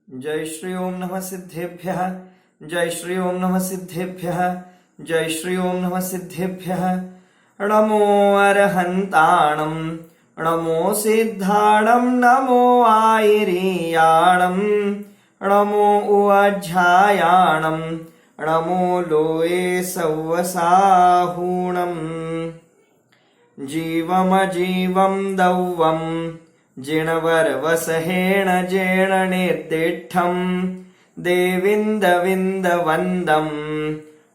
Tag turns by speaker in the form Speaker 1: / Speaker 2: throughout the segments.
Speaker 1: जय श्री ओम नमः सिद्धेभ्यः। जय श्री ओम नमः सिद्धेभ्यः। जय श्री ओम नमः सिद्धेभ्यः। नमो अरहन्ताणं नमो सिद्धाणं नमो आयिरीयाणं नमो उवाध्यायाणं नमो लोये सव्वसाहूणम् जीवमजीवं दौवं जिणवरवसहेण जेण निर्दिष्ठं देविन्दविन्दवन्दं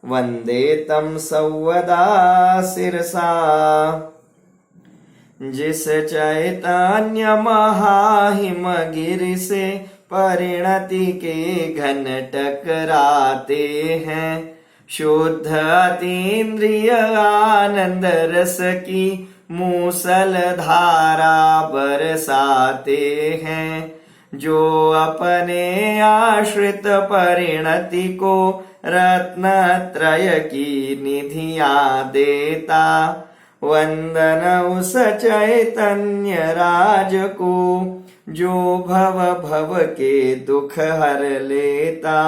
Speaker 1: वन्दे तं सौवदा शिरसा। जिस चैतन्य महाहिमगिरि से परिणति के घन टकराते हैं, शुद्ध अतीन्द्रिय आनंद रस की मूसल धारा बरसाते हैं। जो अपने आश्रित परिणति को रत्नत्रय की निधियां देता, वंदन उस चैतन्य राज को जो भव भव के दुख हर लेता।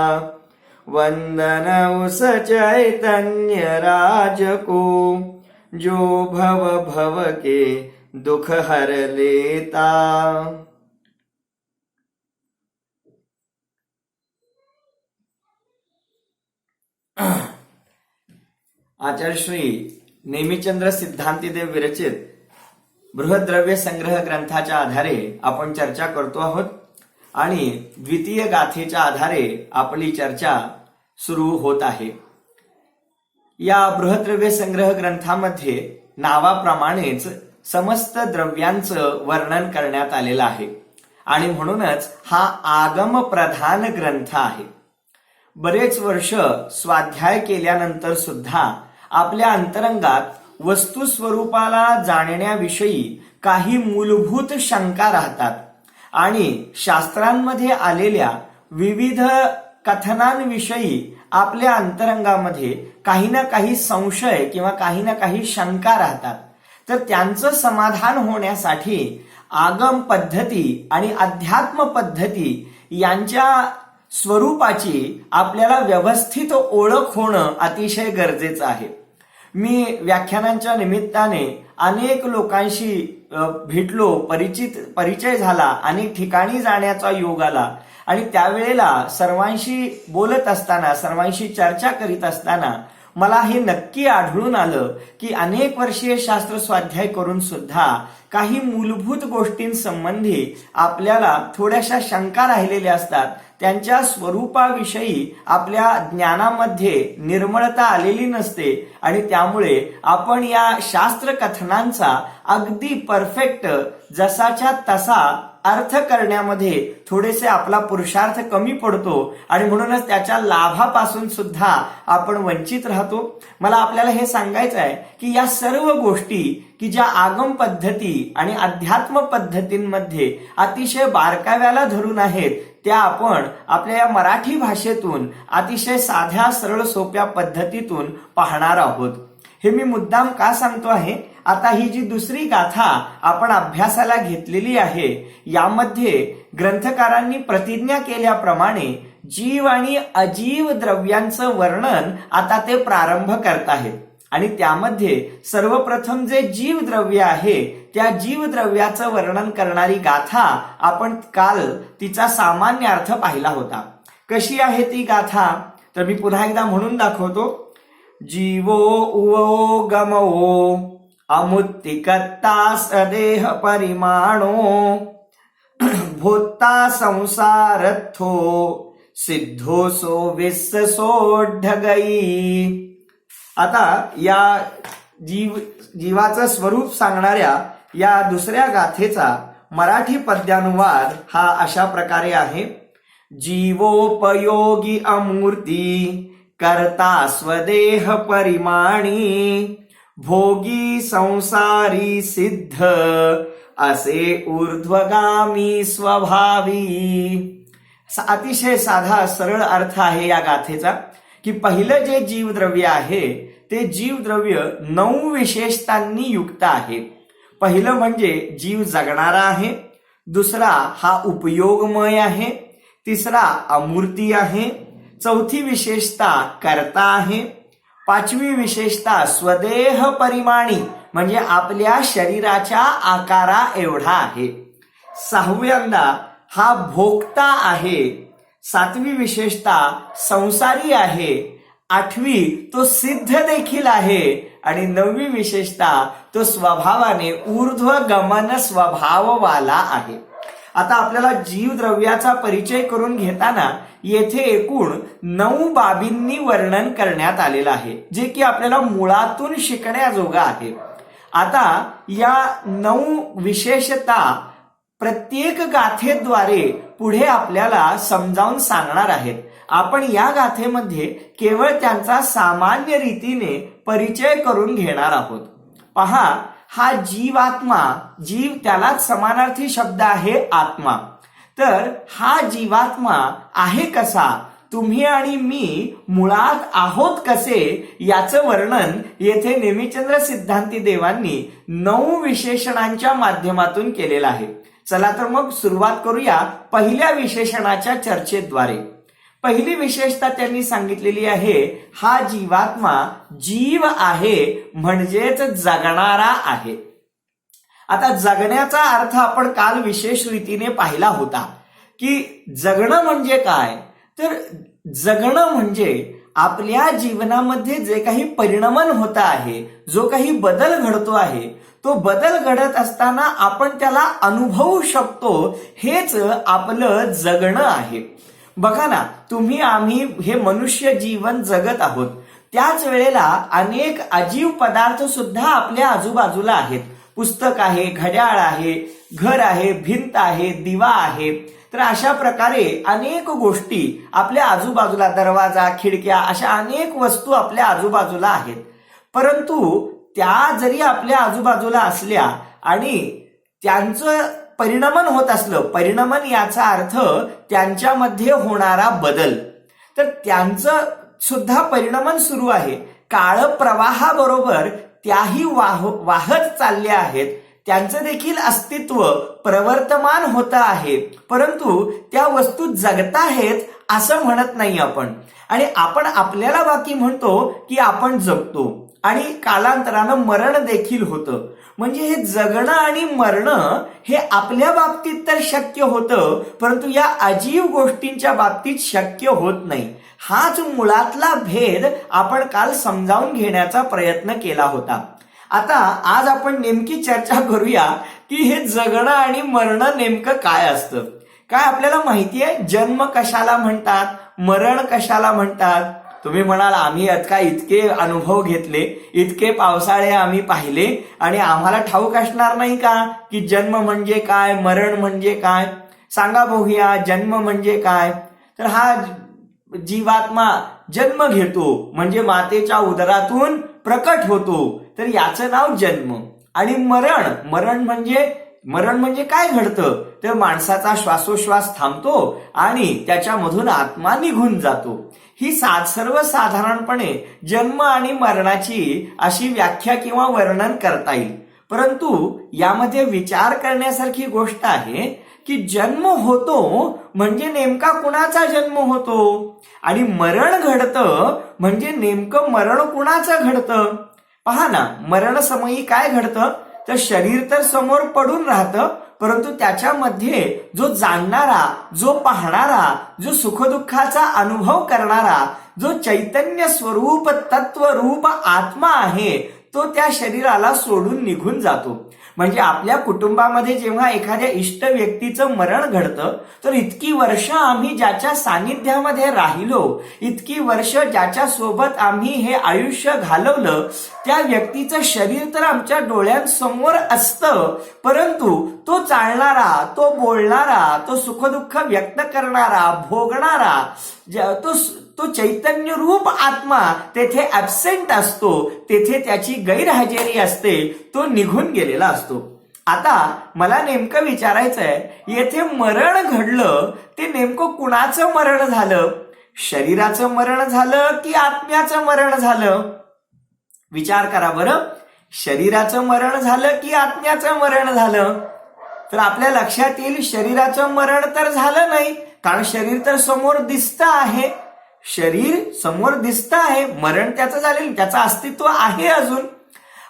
Speaker 1: वंदन उस चैतन्य राज को जो भव भव के दुख हर लेता। आचार्य श्री नेमिचंद्र सिद्धांतीदेव विरचित बृहद्रव्य संग्रह ग्रंथाच्या आधारे आपण चर्चा करतो आहोत आणि द्वितीय गाथेच्या आधारे आपली चर्चा सुरू होत आहे। या बृहद्रव्य संग्रह ग्रंथामध्ये नावाप्रमाणेच समस्त द्रव्यांचं वर्णन करण्यात आलेलं आहे आणि म्हणूनच हा आगम प्रधान ग्रंथ आहे। बरेच वर्ष स्वाध्याय केल्यानंतर सुद्धा आपल्या अंतरंगात वस्तू स्वरूपाला जाणण्याविषयी काही मूलभूत शंका राहतात आणि शास्त्रांमध्ये आलेल्या विविध कथनांविषयी आपल्या अंतरंगामध्ये काही ना काही संशय किंवा काही ना काही शंका राहतात। तर त्यांचं समाधान होण्यासाठी आगम पद्धती आणि अध्यात्म पद्धती यांच्या स्वरूपाची आपल्याला व्यवस्थित ओळख होणं अतिशय गरजेचं आहे। मी व्याख्यानांच्या निमित्ताने अनेक लोकांशी भेटलो, परिचय झाला, अनेक ठिकाणी जाण्याचा योग आला आणि त्यावेळेला सर्वांशी बोलत असताना, सर्वांशी चर्चा करीत असताना मला हे नक्की आढळून आलं की अनेक वर्षीय शास्त्र स्वाध्याय करून सुद्धा काही मूलभूत गोष्टींसंबंधी आपल्याला थोड्याशा शंका राहिलेल्या असतात। त्यांच्या स्वरूपाविषयी आपल्या ज्ञानामध्ये निर्मळता आलेली नसते आणि त्यामुळे आपण या शास्त्र कथनांचा अगदी परफेक्ट जसाच्या तसा अर्थ करण्यामध्ये थोडेसे आपला पुरुषार्थ कमी पडतो आणि म्हणूनच त्याच्या लाभापासून सुद्धा आपण वंचित राहतो। मला आपल्याला हे सांगायचं आहे की या सर्व गोष्टी की ज्या आगम पद्धती आणि अध्यात्म पद्धतींमध्ये अतिशय बारकाव्याला धरून आहेत, त्या आपण आपल्या या मराठी भाषेतून अतिशय साध्या सरळ सोप्या पद्धतीतून पाहणार आहोत। हे मी मुद्दाम का सांगतो आहे, आता ही जी दुसरी गाथा आपण अभ्यासाला घेतलेली आहे यामध्ये ग्रंथकारांनी प्रतिज्ञा केल्याप्रमाणे जीव आणि अजीव द्रव्यांचं वर्णन आता ते प्रारंभ करत आहेत आणि त्यामध्ये सर्वप्रथम जे जीव द्रव्य आहे त्या जीव द्रव्याचं वर्णन करणारी गाथा आपण काल तिचा सामान्य अर्थ पाहिला होता। कशी आहे ती गाथा तर मी पुन्हा एकदा म्हणून दाखवतो। जीवो उवो गमवो अमुत्तिकत्ता सदेह परिमाणो भूता संसारथो सिद्धोसो विस्सोढगई। आता या जीवाचं स्वरूप सांगणाऱ्या या दुसऱ्या गाथेचा मराठी पद्यानुवाद हा अशा प्रकारे आहे। जीवोपयोगी अमूर्ती करता स्वदेह परिमाणी भोगी संसारी सिद्ध असे ऊर्ध्वगामी स्वभावी। अतिशय साधा सरळ अर्थ आहे या गाथेचा की पहिलं जे जीवद्रव्य आहे ते जीवद्रव्य 9 विशेषतांनी युक्त आहे। पहिलं म्हणजे जीव जगणारा आहे, दुसरा हा उपयोगमय आहे, तिसरा अमूर्ती आहे, चौथी विशेषता कर्ता आहे, पाचवी विशेषता स्वदेह परिमाणी म्हणजे आपल्या शरीराच्या आकारा एवढा आहे, सहाव्यांदा हा भोक्ता आहे, सातवी विशेषता संसारी आहे, आठवी तो सिद्ध देखील आहे आणि नववी विशेषता तो स्वभावाने ऊर्ध्व गमन स्वभाववाला आहे. आता आपल्याला जीव द्रव्याचा परिचय करून घेताना येथे एकूण 9 बाबींनी वर्णन करण्यात आलेलं आहे, जे की आपल्याला मुळातून शिकण्याजोगं आहे. आता या 9 विशेषता प्रत्येक गाथेद्वारे पुढे आपल्याला समजावून सांगणार आहेत. आपण या गाथेमध्ये केवळ त्यांचा सामान्य रीतीने परिचय करून घेणार आहोत. पहा, हा जीवात्मा, जीव त्यालाच समानार्थी शब्द आहे आत्मा. तर हा जीवात्मा आहे कसा, तुम्ही आणि मी मुळात आहोत कसे, याचं वर्णन येथे नेमिचंद्र सिद्धांती देवांनी 9 विशेषणांच्या माध्यमातून केलेलं आहे. चला तर मग सुरुवात करूया पहिल्या विशेषणाच्या चर्चेद्वारे. पहिली विशेषता त्यांनी सांगितलेली आहे, हा जीवात्मा जीव आहे म्हणजेच जगणारा आहे. आता जगण्याचा अर्थ आपण काल विशेष रीतीने पाहिला होता की जगणं म्हणजे काय. तर जगणं म्हणजे आपल्या जीवनामध्ये जे काही परिणमन होत आहे, जो काही बदल घडतो आहे, तो बदल घडत असताना आपण त्याला अनुभवू शकतो, हेच आपलं जगणं आहे. बघा ना, तुम्ही आम्ही हे मनुष्य जीवन जगत आहोत, त्याच वेळेला अनेक अजीव पदार्थ सुद्धा आपल्या आजूबाजूला आहेत. पुस्तक आहे, घड्याळ आहे, घर आहे, भिंत आहे, दिवा आहे. तर अशा प्रकारे अनेक गोष्टी आपल्या आजूबाजूला, दरवाजा, खिडक्या, अशा अनेक वस्तू आपल्या आजूबाजूला आहेत. परंतु त्या जरी आपल्या आजूबाजूला असल्या आणि त्यांचं परिणमन होत असलं, परिणमन याचा अर्थ त्यांच्यामध्ये होणारा बदल, तर त्यांचं सुद्धा परिणमन सुरू आहे. काळ प्रवाहाबरोबर त्याही वाहत चालल्या आहेत, त्यांचं देखील अस्तित्व प्रवर्तमान होत आहे. परंतु त्या वस्तू जगताहेत असं म्हणत नाही आपण. आणि आपण आपल्याला बाकी म्हणतो की आपण जगतो आणि कालांतरानं मरण देखील होतं. म्हणजे हे जगणं आणि मरणं हे आपल्या बाबतीत तर शक्य होतं, परंतु या अजीव गोष्टींच्या बाबतीत शक्य होत नाही. हाच मुळातला भेद आपण काल समजावून घेण्याचा प्रयत्न केला होता. आता आज आपण नेमकी चर्चा करूया की हे जगणं आणि मरणं नेमकं काय असतं. काय आपल्याला माहितीये, जन्म कशाला म्हणतात, मरण कशाला म्हणतात. तुम्ही म्हणाल आम्ही इतके अनुभव घेतले, इतके पावसाळे आम्ही पाहिले आणि आम्हाला ठाऊक असणार नाही का की जन्म म्हणजे काय, मरण म्हणजे काय. सांगा बघूया, जन्म म्हणजे काय. तर हा जीवात्मा जन्म घेतो म्हणजे मातेच्या उदरातून प्रकट होतो, तर याचं नाव जन्म. आणि मरण म्हणजे काय घडतं, तर माणसाचा श्वासोश्वास थांबतो आणि त्याच्यामधून आत्मा निघून जातो. ही सर्वसाधारणपणे जन्म आणि मरणाची अशी व्याख्या किंवा वर्णन करता येईल. परंतु यामध्ये विचार करण्यासारखी गोष्ट आहे की जन्म होतो म्हणजे नेमका कुणाचा जन्म होतो आणि मरण घडतं म्हणजे नेमकं मरण कुणाचं घडतं. पहा ना, मरण समयी काय घडतं, तर शरीर तर समोर पडून राहतं, परंतु त्याच्यामध्ये जो जाणणारा, जो पाहणारा, जो सुखदुःखाचा अनुभव करणारा, जो चैतन्य स्वरूप तत्वरूप आत्मा आहे, तो त्या शरीराला सोडून निघून जातो. म्हणजे आपल्या कुटुंबामध्ये जेव्हा एखाद्या इष्ट व्यक्तीचं मरण घडतं, तर इतकी वर्ष आम्ही ज्याच्या सानिध्यामध्ये राहिलो, इतकी वर्ष ज्याच्या सोबत आम्ही हे आयुष्य घालवलं, त्या व्यक्तीचं शरीर तर आमच्या डोळ्यांसमोर असतं, परंतु तो चालणारा, तो बोलणारा, तो सुखदुःख व्यक्त करणारा, भोगणारा, तो चैतन्य रूप आत्मा तेथे ऍब्सेंट असतो, तेथे त्याची गैरहजेरी असते, तो निघून गेलेला असतो. आता मला नेमकं विचारायचंय, येथे मरण घडलं ते नेमकं कुणाचं मरण झालं, शरीराचं मरण झालं की आत्म्याचं मरण झालं. विचार करा बरं, शरीराचं मरण झालं की आत्म्याचं मरण झालं. तर आपल्या लक्षात येईल शरीराचं मरण तर झालं नाही, कारण शरीर तर समोर दिसतं आहे. शरीर समोर दिसतं आहे, मरण त्याचं झालेलं, त्याचं अस्तित्व आहे अजून.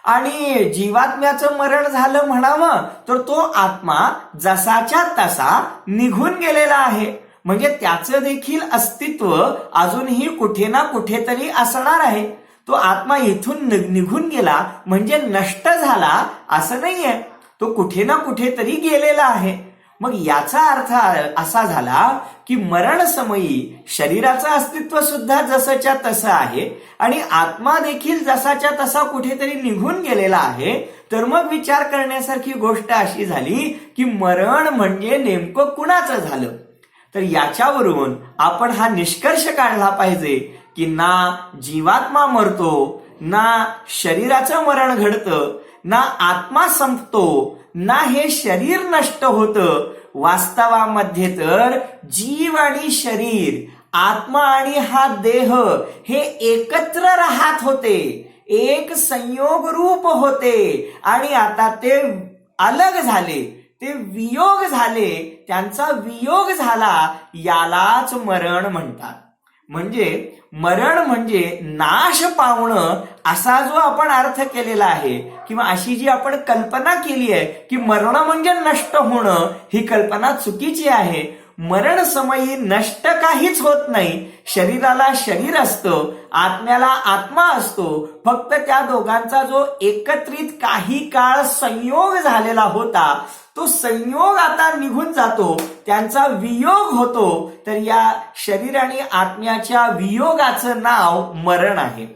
Speaker 1: आणि जीवात्म्याचं मरण झालं म्हणावं तर तो आत्मा जसाच्या तसा निघून गेलेला आहे. म्हणजे त्याचं देखील अस्तित्व अजूनही कुठे ना कुठेतरी असणार आहे. तो आत्मा इथून निघून गेला म्हणजे नष्ट झाला असं नाहीये, तो कुठे ना कुठेतरी गेलेला आहे. मग याचा अर्थ असा झाला की मरण समयी शरीराचं अस्तित्व सुद्धा जसंच्या तसं आहे आणि आत्मा देखील जसाच्या तसा कुठेतरी निघून गेलेला आहे. तर मग विचार करण्यासारखी गोष्ट अशी झाली की मरण म्हणजे नेमकं कुणाचं झालं. तर याच्यावरून आपण हा निष्कर्ष काढला पाहिजे की ना जीवात्मा मरतो, ना शरीराचं मरण घडतं, ना आत्मा संपतो, ना हे शरीर नष्ट होतं. वास्तवामध्ये तर जीव आणि शरीर, आत्मा आणि हा देह हे एकत्र राहत होते, एक संयोग रूप होते आणि आता ते अलग झाले, ते वियोग झाले, त्यांचा वियोग झाला, यालाच मरण म्हणतात. म्हणजे मरण म्हणजे नाश पावणं असा जो आपण अर्थ केलेला आहे किंवा अशी जी आपण कल्पना केली आहे की मरण म्हणजे नष्ट होणं, ही कल्पना चुकीची आहे. मरण समयी नष्ट काहीच होत नाही. शरीराला शरीर असतं, आत्म्याला आत्मा असतो. फक्त त्या दोघांचा जो एकत्रित काही काळ संयोग झालेला होता, तो संयोग आता निघून जातो, त्यांचा वियोग होतो. तर या शरीर आणि आत्म्याच्या वियोगाचं नाव मरण आहे.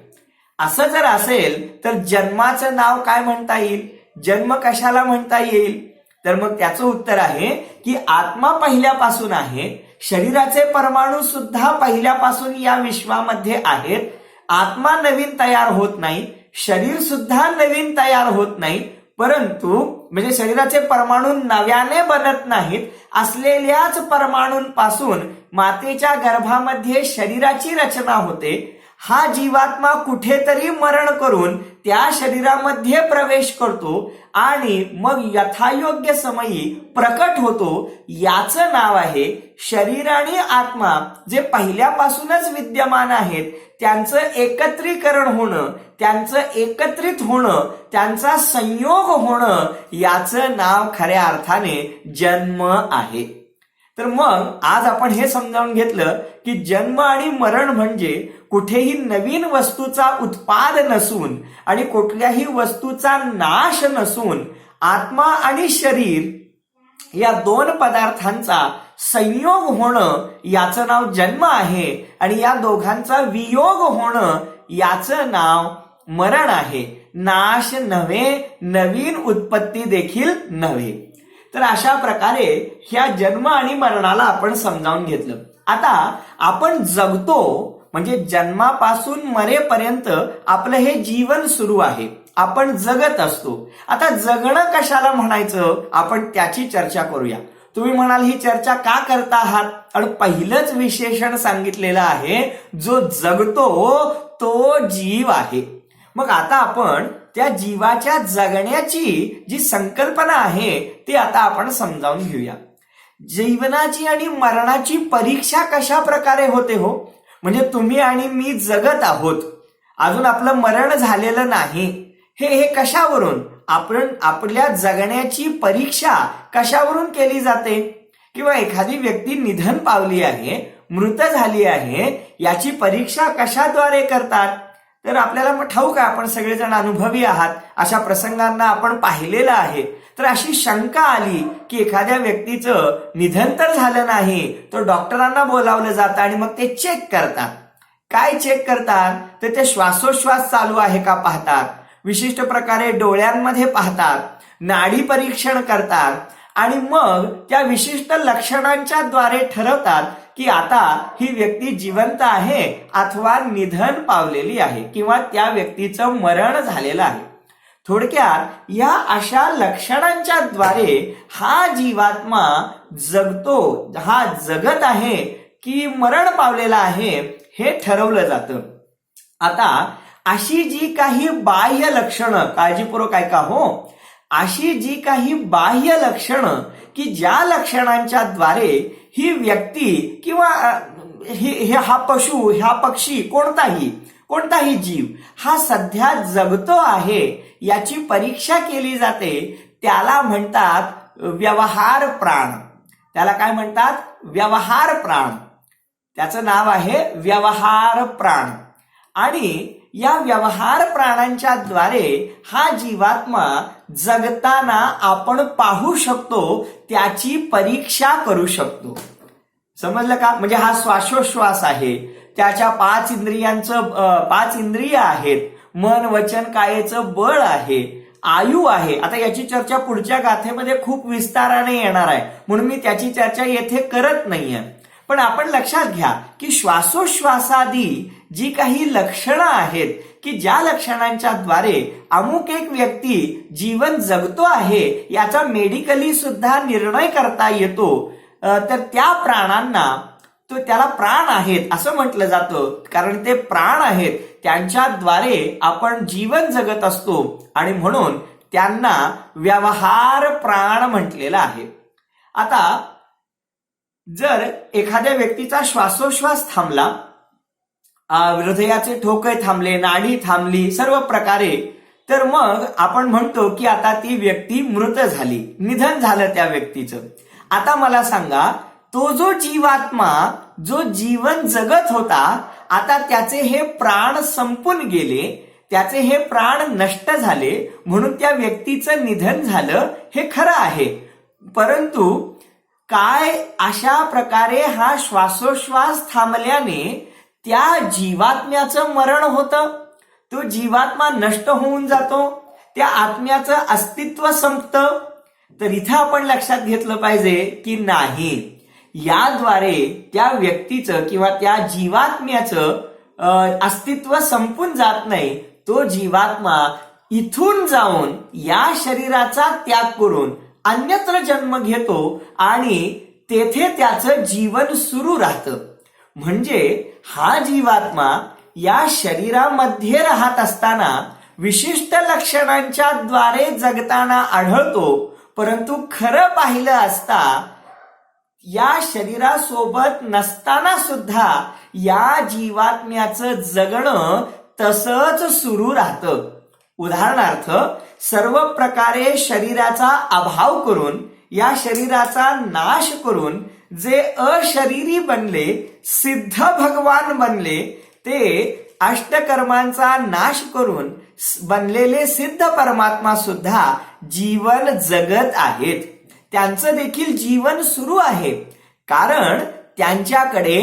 Speaker 1: असं जर असेल तर जन्माचं नाव काय म्हणता येईल? जन्म कशाला म्हणता येईल? तर मग त्याचं उत्तर आहे की आत्मा पहिल्यापासून आहे, शरीराचे परमाणू सुद्धा पहिल्यापासून या विश्वामध्ये आहेत. आत्मा नवीन तयार होत नाही, शरीर सुद्धा नवीन तयार होत नाही, परंतु म्हणजे शरीराचे परमाणू नव्याने बनत नाहीत. असलेल्याच परमाणूंपासून मातेच्या गर्भामध्ये शरीराची रचना होते. हा जीवात्मा कुठेतरी मरण करून त्या शरीरामध्ये प्रवेश करतो आणि मग यथायोग्य समयी प्रकट होतो. याचं नाव आहे शरीर आणि आत्मा जे पहिल्यापासूनच विद्यमान आहेत, त्यांचं एकत्रीकरण होणं, त्यांचं एकत्रित होणं, त्यांचा संयोग होणं, याचं नाव खऱ्या अर्थाने जन्म आहे. तर मग आज आपण हे समजावून घेतलं की जन्म आणि मरण म्हणजे कुठेही नवीन वस्तूचा उत्पाद नसून आणि कुठल्याही वस्तूचा नाश नसून आत्मा आणि शरीर या दोन पदार्थांचा संयोग होणं याचं नाव जन्म आहे आणि या दोघांचा वियोग होणं याचं नाव मरण आहे. नाश नव्हे, नवीन उत्पत्ती देखील नव्हे. तर अशा प्रकारे ह्या जन्म आणि मरणाला आपण समजावून घेतलं. आता आपण जगतो म्हणजे जन्मापासून मरेपर्यंत आपलं हे जीवन सुरू आहे, आपण जगत असतो. आता जगणं कशाला म्हणायचं, आपण त्याची चर्चा करूया. तुम्ही म्हणाल ही चर्चा का करता आहात? आणि पहिलंच विशेषण सांगितलेलं आहे, जो जगतो तो जीव आहे. मग आता आपण त्या जीवाच्या जगण्याची जी संकल्पना आहे ती आता आपण समजावून घेऊया. जीवनाची आणि मरणाची परीक्षा कशा प्रकारे होते हो? म्हणजे तुम्ही आणि मी जगत आहोत, अजून आपलं मरण झालेलं नाही. हे कशावरून? आपण आपल्या जगण्याची परीक्षा कशावरून केली जाते? किंवा एखादी व्यक्ती निधन पावली आहे, मृत झाली आहे, याची परीक्षा कशाद्वारे करतात? तर आपल्याला मग ठाऊक आहे, आपण सगळेजण अनुभवी आहात, अशा प्रसंगांना आपण पाहिलेलं आहे. तर अशी शंका आली की एखाद्या व्यक्तीचं निधन तर झालं नाही, तर डॉक्टरांना बोलावलं जातं आणि मग ते चेक करतात. काय चेक करतात? तर ते श्वासोश्वास चालू आहे का पाहतात, विशिष्ट प्रकारे डोळ्यांमध्ये पाहतात, नाडी परीक्षण करतात आणि मग त्या विशिष्ट लक्षणांच्या द्वारे ठरवतात की आता ही व्यक्ती जिवंत आहे अथवा निधन पावलेली आहे किंवा त्या व्यक्तीचं मरण झालेलं आहे. थोडक्यात या अशा लक्षणांच्या द्वारे हा जीवात्मा जगतो, हा जगत आहे की मरण पावलेला आहे हे ठरवलं जातं. आता अशी जी काही बाह्य लक्षणं, काळजीपूर्वक ऐका हो, अशी जी काही बाह्य लक्षणं की ज्या लक्षणांच्या द्वारे ही व्यक्ती किंवा हा पशु, हा पक्षी, कोणताही जीव हा सध्या जगतो आहे याची परीक्षा केली जाते, त्याला म्हणतात व्यवहार प्राण. त्याला काय म्हणतात? व्यवहार प्राण. त्याचं नाव आहे व्यवहार प्राण. आणि या व्यवहार प्राणांच्या द्वारे हा जीवात्मा जगताना आपण पाहू शकतो, त्याची परीक्षा करू शकतो. समजलं का? म्हणजे हा श्वासोश्वास आहे, त्याच्या 5 इंद्रिय आहेत, मन वचन कायेचं बळ आहे, आयु आहे. आता याची चर्चा पुढच्या गाथेमध्ये खूप विस्ताराने येणार आहे, म्हणून मी त्याची चर्चा येथे करत नाहीये. पण आपण लक्षात घ्या की श्वासोश्वासादी जी काही लक्षणं आहेत की ज्या लक्षणांच्या द्वारे अमुक एक व्यक्ती जीवन जगतो आहे याचा मेडिकली सुद्धा निर्णय करता येतो, तर त्या प्राणांना त्याला प्राण आहेत असं म्हटलं जातं. कारण ते प्राण आहेत, त्यांच्याद्वारे आपण जीवन जगत असतो आणि म्हणून त्यांना व्यवहार प्राण म्हटलेलं आहे. आता जर एखाद्या व्यक्तीचा श्वासोश्वास थांबला, हृदयाचे ठोके थांबले, नाडी थांबली सर्व प्रकारे, तर मग आपण म्हणतो की आता ती व्यक्ती मृत झाली, निधन झालं त्या व्यक्तीचं. आता मला सांगा, तो जो जीवात्मा जो जीवन जगत होता, आता त्याचे हे प्राण संपून गेले, त्याचे हे प्राण नष्ट झाले, म्हणून त्या व्यक्तीचं निधन झालं हे खरं आहे. परंतु काय अशा प्रकारे हा श्वासोश्वास थांबल्याने त्या जीवात्म्याचं मरण होतं, तो जीवात्मा नष्ट होऊन जातो, त्या आत्म्याचं अस्तित्व संपतं? तर इथं आपण लक्षात घेतलं पाहिजे की नाही, याद्वारे त्या व्यक्तीचं किंवा त्या जीवात्म्याचं अस्तित्व संपून जात नाही. तो जीवात्मा इथून जाऊन या शरीराचा त्याग करून अन्यत्र जन्म घेतो आणि तेथे त्याचं जीवन सुरू राहतं. म्हणजे हा जीवात्मा या शरीरामध्ये राहत असताना विशिष्ट लक्षणांच्या द्वारे जगताना आढळतो, परंतु खरं पाहिलं असता या शरीरासोबत नसताना सुद्धा या जीवात्म्याचं जगणं तसंच सुरू राहतं. उदाहरणार्थ, सर्व प्रकारे शरीराचा अभाव करून, या शरीराचा नाश करून जे अशरीरी बनले, सिद्ध भगवान बनले, ते अष्टकर्मांचा नाश करून बनलेले सिद्ध परमात्मा सुद्धा जीवन जगत आहेत. त्यांचं देखील जीवन सुरू आहे, कारण त्यांच्याकडे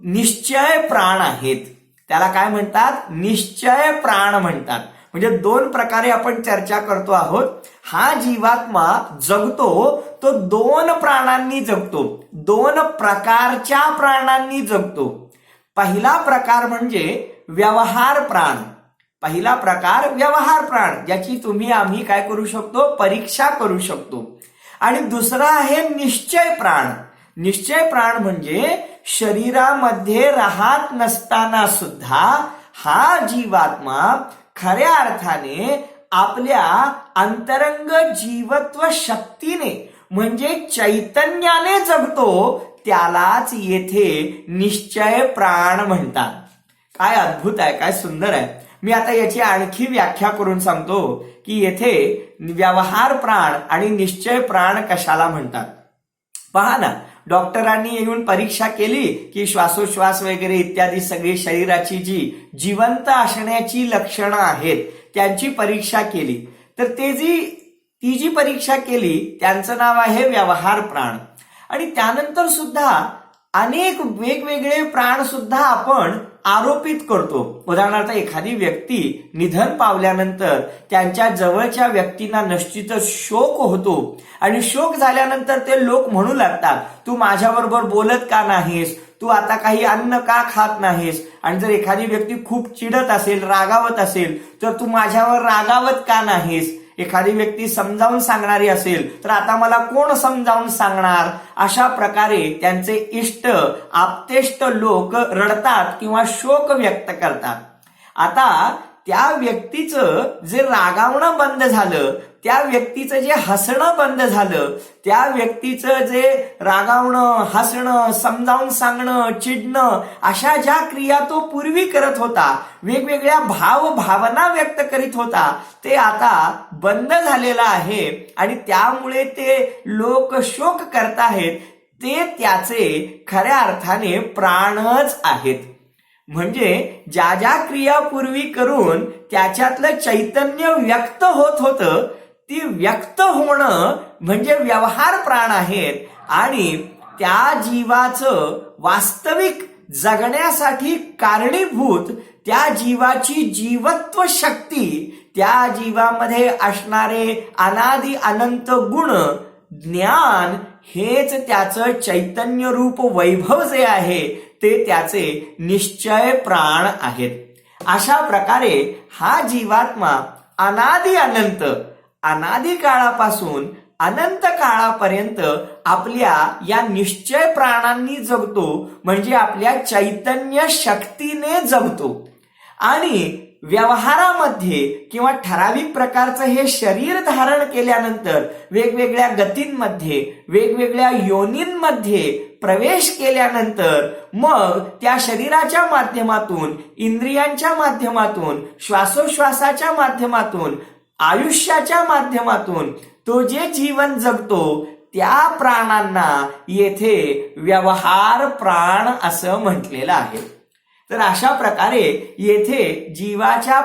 Speaker 1: निश्चय प्राण आहेत. त्याला काय म्हणतात? निश्चय प्राण म्हणतात. म्हणजे 2 प्रकारे आपण चर्चा करतो आहोत. हा जीवात्मा जगतो तो 2 प्राणांनी जगतो, 2 प्रकारच्या प्राणांनी जगतो. पहिला प्रकार म्हणजे व्यवहार प्राण. पहिला प्रकार व्यवहार प्राण, ज्याची आम्ही काय करू शकतो? परीक्षा करू शकतो. आणि दुसरा आहे निश्चय प्राण. निश्चय प्राण म्हणजे शरीरामध्ये राहत नसताना सुद्धा हा जीवात्मा खऱ्या अर्थाने आपल्या अंतरंग जीवत्व शक्तीने म्हणजे चैतन्याने जगतो, त्यालाच येथे निश्चय प्राण म्हणतात. काय अद्भुत आहे, काय सुंदर आहे. मी आता याची आणखी व्याख्या करून सांगतो की येथे व्यवहार प्राण आणि निश्चय प्राण कशाला म्हणतात. पहा ना, डॉक्टरांनी येऊन परीक्षा केली की श्वासोश्वास वगैरे इत्यादी सगळी शरीराची जी जिवंत असण्याची लक्षणं आहेत त्यांची परीक्षा केली. तर ती जी परीक्षा केली त्यांचं नाव आहे व्यवहार प्राण. आणि त्यानंतर सुद्धा अनेक वेगवेगळे प्राण सुद्धा आपण आरोपित करतो. उदाहरणार्थ, एखादी व्यक्ती निधन पावल्यानंतर त्यांच्या जवळच्या व्यक्तींना निश्चितच शोक होतो आणि शोक झाल्यानंतर ते लोक म्हणू लागतात, तू माझ्याबरोबर बोलत का नाहीस, तू आता काही अन्न का खात नाहीस. आणि जर एखादी व्यक्ती खूप चिडत असेल, रागावत असेल, तर तू माझ्यावर रागावत का नाहीस. एखादी व्यक्ती समजावून सांगणारी असेल तर आता मला कोण समजावून सांगणार. अशा प्रकारे त्यांचे इष्ट आप्तेष्ट लोक रडतात किंवा शोक व्यक्त करतात. आता त्या व्यक्तीचं जे रागावणं बंद झालं, त्या व्यक्तीचं जे हसणं बंद झालं, त्या व्यक्तीचं जे रागावणं, हसणं, समजावून सांगणं, चिडणं, अशा ज्या क्रिया तो पूर्वी करत होता, वेगवेगळ्या भावना व्यक्त करीत होता, ते आता बंद झालेलं आहे आणि त्यामुळे ते लोक शोक करताहेत. ते त्याचे खऱ्या अर्थाने प्राणच आहेत. म्हणजे ज्या ज्या क्रिया पूर्वी करून त्याच्यातलं चैतन्य व्यक्त होत होतं, ती व्यक्त होणं म्हणजे व्यवहार प्राण आहेत आणि त्या जीवाचं वास्तविक जगण्यासाठी कारणीभूत त्या जीवाची जीवत्व शक्ती, त्या जीवामध्ये असणारे अनादि अनंत गुण, ज्ञान, हेच त्याचं चैतन्य रूप वैभव जे आहे ते त्याचे निश्चय प्राण आहेत. अशा प्रकारे हा जीवात्मा अनादि काळापासून अनंत काळापर्यंत आपल्या या निश्चय प्राणांनी जगतो, म्हणजे आपल्या चैतन्य शक्तीने जगतो. आणि व्यवहारामध्ये किंवा ठराविक प्रकारचं हे शरीर धारण केल्यानंतर वेगवेगळ्या गतींमध्ये, वेगवेगळ्या योनींमध्ये प्रवेश केल्यानंतर मग त्या शरीराच्या माध्यमातून, इंद्रियांच्या माध्यमातून, श्वासोश्वासाच्या माध्यमातून, आयुष्याच्या माध्यमातून तो जे जीवन जगतो, त्या प्राणांना येथे व्यवहार प्राण असं म्हटलेलं आहे. तर अशा प्रकारे येथे जीवाच्या